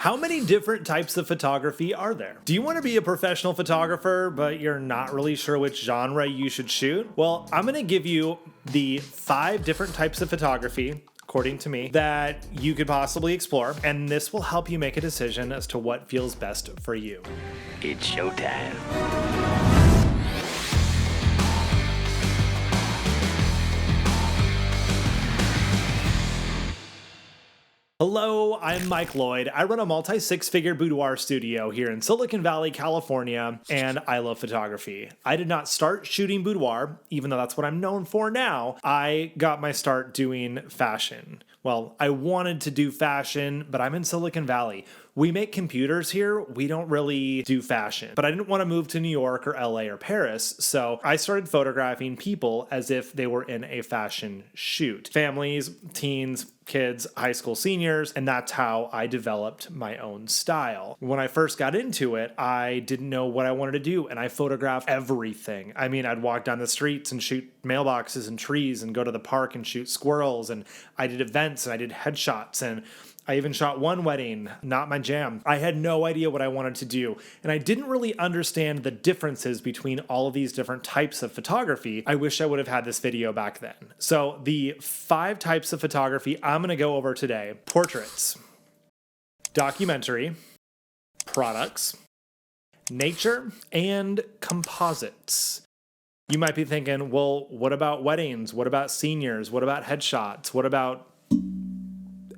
How many different types of photography are there? Do you want to be a professional photographer, but you're not really sure which genre you should shoot? Well, I'm going to give you the 5 different types of photography, according to me, that you could possibly explore, and this will help you make a decision as to what feels best for you. It's showtime. Hello, I'm Mike Lloyd. I run a multi-6-figure boudoir studio here in Silicon Valley, California, and I love photography. I did not start shooting boudoir, even though that's what I'm known for now. I got my start doing fashion. Well, I wanted to do fashion, but I'm in Silicon Valley. We make computers here. We don't really do fashion. But I didn't want to move to New York or LA or Paris, so I started photographing people as if they were in a fashion shoot. Families, teens, kids, high school seniors, and that's how I developed my own style. When I first got into it, I didn't know what I wanted to do, and I photographed everything. I mean, I'd walk down the streets and shoot mailboxes and trees and go to the park and shoot squirrels, and I did events and I did headshots, and I even shot one wedding, not my jam. I had no idea what I wanted to do, and I didn't really understand the differences between all of these different types of photography. I wish I would have had this video back then. So the 5 types of photography I'm going to go over today: portraits, documentary, products, nature, and composites. You might be thinking, well, what about weddings? What about seniors? What about headshots? What about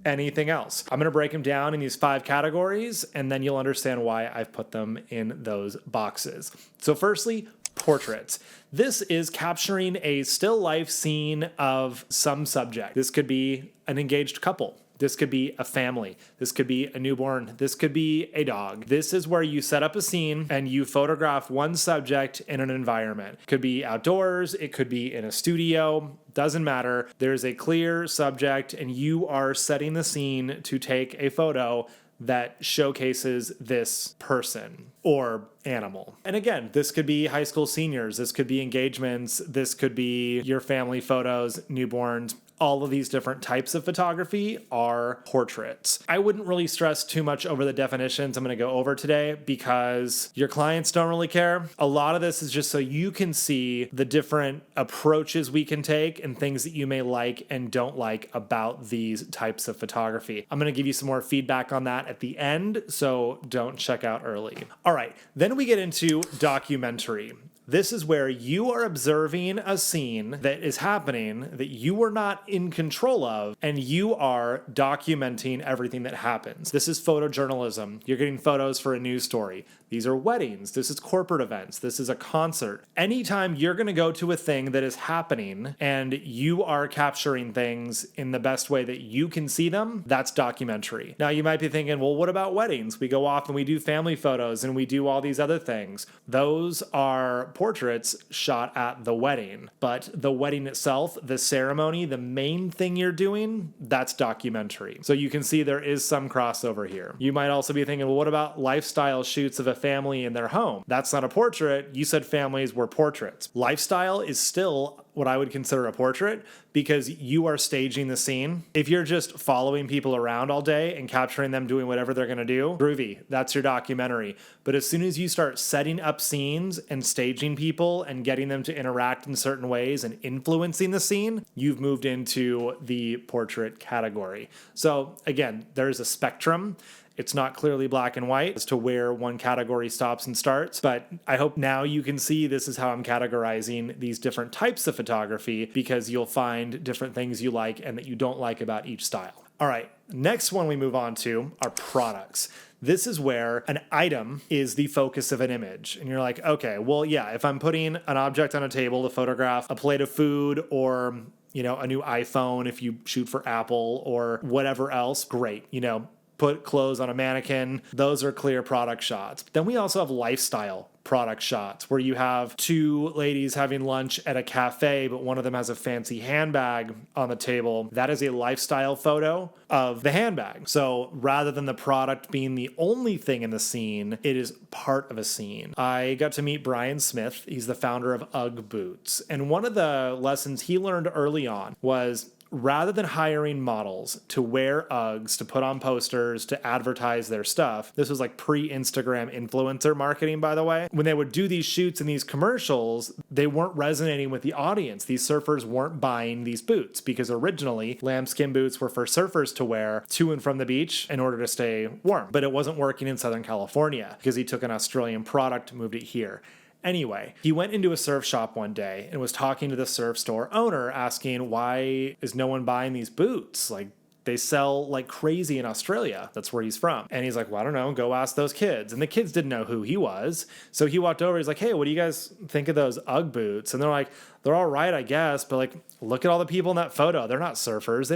anything else? I'm going to break them down in these 5 categories, and then you'll understand why I've put them in those boxes. So firstly, portraits. This is capturing a still life scene of some subject. This could be an engaged couple. This could be a family. This could be a newborn. This could be a dog. This is where you set up a scene and you photograph one subject in an environment. It could be outdoors. It could be in a studio. Doesn't matter. There's a clear subject and you are setting the scene to take a photo that showcases this person or animal. And again, this could be high school seniors. This could be engagements. This could be your family photos, newborns. All of these different types of photography are portraits. I wouldn't really stress too much over the definitions I'm going to go over today because your clients don't really care. A lot of this is just so you can see the different approaches we can take and things that you may like and don't like about these types of photography. I'm going to give you some more feedback on that at the end, so don't check out early. All right, then we get into documentary. This is where you are observing a scene that is happening that you are not in control of, and you are documenting everything that happens. This is photojournalism. You're getting photos for a news story. These are weddings. This is corporate events. This is a concert. Anytime you're going to go to a thing that is happening and you are capturing things in the best way that you can see them, that's documentary. Now, you might be thinking, well, what about weddings? We go off and we do family photos and we do all these other things. Those are portraits shot at the wedding. But the wedding itself, the ceremony, the main thing you're doing, that's documentary. So you can see there is some crossover here. You might also be thinking, well, what about lifestyle shoots of a family in their home? That's not a portrait. You said families were portraits. Lifestyle is still what I would consider a portrait because you are staging the scene. If you're just following people around all day and capturing them doing whatever they're going to do, groovy, that's your documentary. But as soon as you start setting up scenes and staging people and getting them to interact in certain ways and influencing the scene, you've moved into the portrait category. So again, there's a spectrum. It's not clearly black and white as to where one category stops and starts, but I hope now you can see this is how I'm categorizing these different types of photography because you'll find different things you like and that you don't like about each style. All right, next one we move on to are products. This is where an item is the focus of an image. And you're like, okay, well, yeah, if I'm putting an object on a table to photograph a plate of food or a new iPhone if you shoot for Apple or whatever else, great, put clothes on a mannequin. Those are clear product shots. But then we also have lifestyle product shots where you have 2 ladies having lunch at a cafe, but one of them has a fancy handbag on the table. That is a lifestyle photo of the handbag. So rather than the product being the only thing in the scene, it is part of a scene. I got to meet Brian Smith. He's the founder of UGG Boots. And one of the lessons he learned early on was rather than hiring models to wear Uggs, to put on posters, to advertise their stuff, this was like pre-Instagram influencer marketing, by the way. When they would do these shoots and these commercials, they weren't resonating with the audience. These surfers weren't buying these boots because originally lambskin boots were for surfers to wear to and from the beach in order to stay warm. But it wasn't working in Southern California because he took an Australian product, moved it here. Anyway, he went into a surf shop one day and was talking to the surf store owner, asking, why is no one buying these boots? Like, they sell like crazy in Australia. That's where he's from. And he's like, well, I don't know. Go ask those kids. And the kids didn't know who he was. So he walked over. He's like, hey, what do you guys think of those Ugg boots? And they're like, they're all right, I guess. But like, look at all the people in that photo. They're not surfers.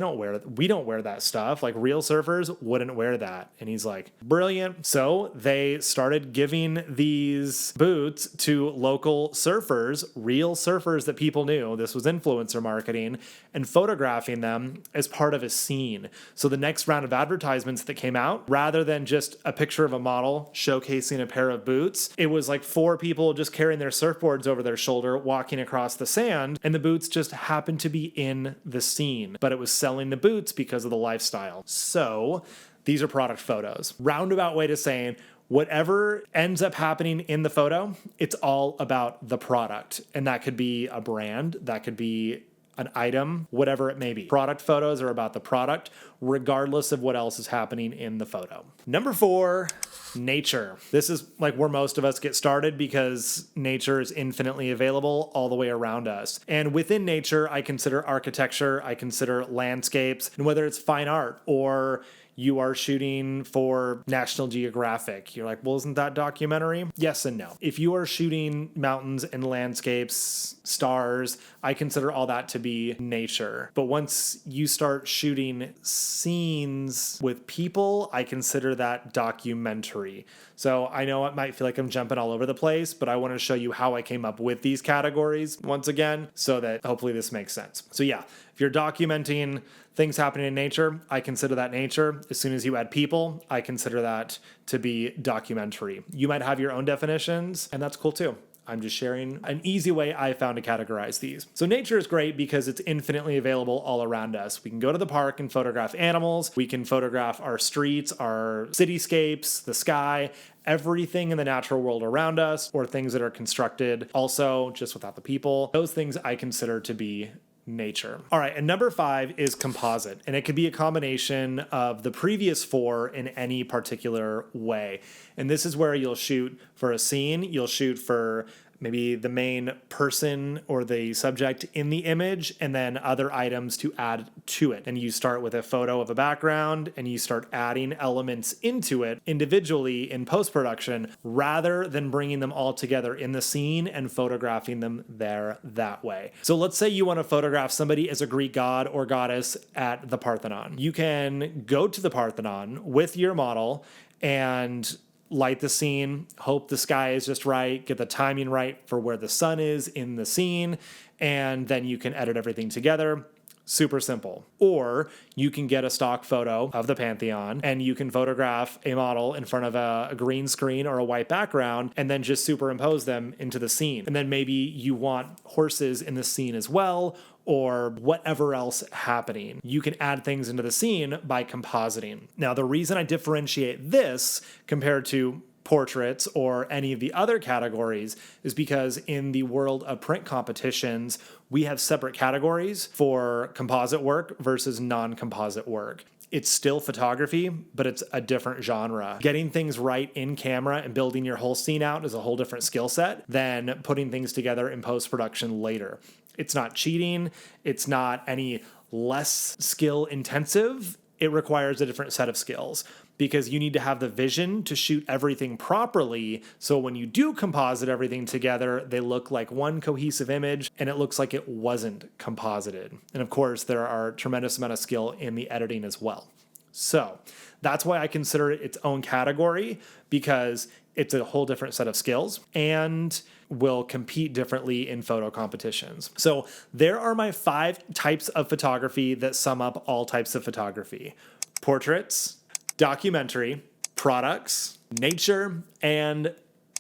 We don't wear that stuff. Like real surfers wouldn't wear that. And he's like, brilliant. So they started giving these boots to local surfers, real surfers that people knew. This was influencer marketing, and photographing them as part of a scene. So the next round of advertisements that came out, rather than just a picture of a model showcasing a pair of boots, it was like 4 people just carrying their surfboards over their shoulder, walking across the sand, and the boots just happened to be in the scene, but it was selling the boots because of the lifestyle. So these are product photos. Roundabout way to saying, whatever ends up happening in the photo, it's all about the product. And that could be a brand, that could be an item, whatever it may be. Product photos are about the product, regardless of what else is happening in the photo. Number 4, nature. This is like where most of us get started because nature is infinitely available all the way around us. And within nature, I consider architecture, I consider landscapes, and whether it's fine art or you are shooting for National Geographic. You're like, well, isn't that documentary? Yes and no. If you are shooting mountains and landscapes, stars, I consider all that to be nature. But once you start shooting scenes with people, I consider that documentary. So I know it might feel like I'm jumping all over the place, but I want to show you how I came up with these categories once again, so that hopefully this makes sense. So yeah, if you're documenting things happening in nature, I consider that nature. As soon as you add people, I consider that to be documentary. You might have your own definitions, and that's cool too. I'm just sharing an easy way I found to categorize these. So nature is great because it's infinitely available all around us. We can go to the park and photograph animals. We can photograph our streets, our cityscapes, the sky, everything in the natural world around us, or things that are constructed also just without the people. Those things I consider to be nature. All right, and number 5 is composite, and it could be a combination of the previous 4 in any particular way. And this is where you'll shoot for a scene, you'll shoot for maybe the main person or the subject in the image, and then other items to add to it. And you start with a photo of a background, and you start adding elements into it individually in post-production, rather than bringing them all together in the scene and photographing them there that way. So let's say you want to photograph somebody as a Greek god or goddess at the Parthenon. You can go to the Parthenon with your model and light the scene, hope the sky is just right, get the timing right for where the sun is in the scene, and then you can edit everything together. Super simple. Or you can get a stock photo of the Pantheon and you can photograph a model in front of a green screen or a white background and then just superimpose them into the scene. And then maybe you want horses in the scene as well, or whatever else happening. You can add things into the scene by compositing. Now, the reason I differentiate this compared to portraits or any of the other categories is because in the world of print competitions, we have separate categories for composite work versus non-composite work. It's still photography, but it's a different genre. Getting things right in camera and building your whole scene out is a whole different skill set than putting things together in post-production later. It's not cheating. It's not any less skill intensive. It requires a different set of skills because you need to have the vision to shoot everything properly. So when you do composite everything together, they look like one cohesive image and it looks like it wasn't composited. And of course, there are a tremendous amount of skill in the editing as well. So that's why I consider it its own category, because it's a whole different set of skills and will compete differently in photo competitions. So there are my 5 types of photography that sum up all types of photography: portraits, documentary, products, nature, and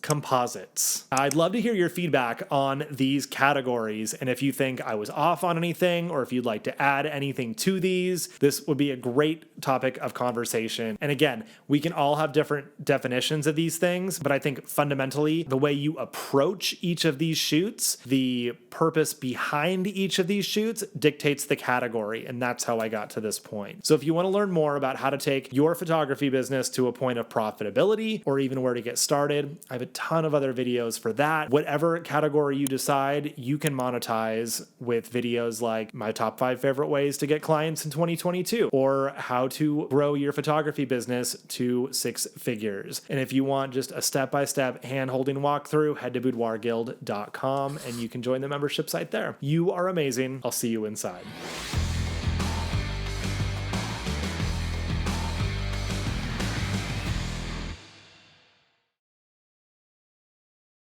composites. I'd love to hear your feedback on these categories, and if you think I was off on anything, or if you'd like to add anything to these, this would be a great topic of conversation. And again, we can all have different definitions of these things, but I think fundamentally the way you approach each of these shoots, the purpose behind each of these shoots dictates the category, and that's how I got to this point. So if you want to learn more about how to take your photography business to a point of profitability, or even where to get started, I have a ton of other videos for that. Whatever category you decide, you can monetize with videos like my top 5 favorite ways to get clients in 2022, or how to grow your photography business to 6 figures. And if you want just a step-by-step hand-holding walkthrough, head to boudoirguild.com and you can join the membership site there. You are amazing. I'll see you inside.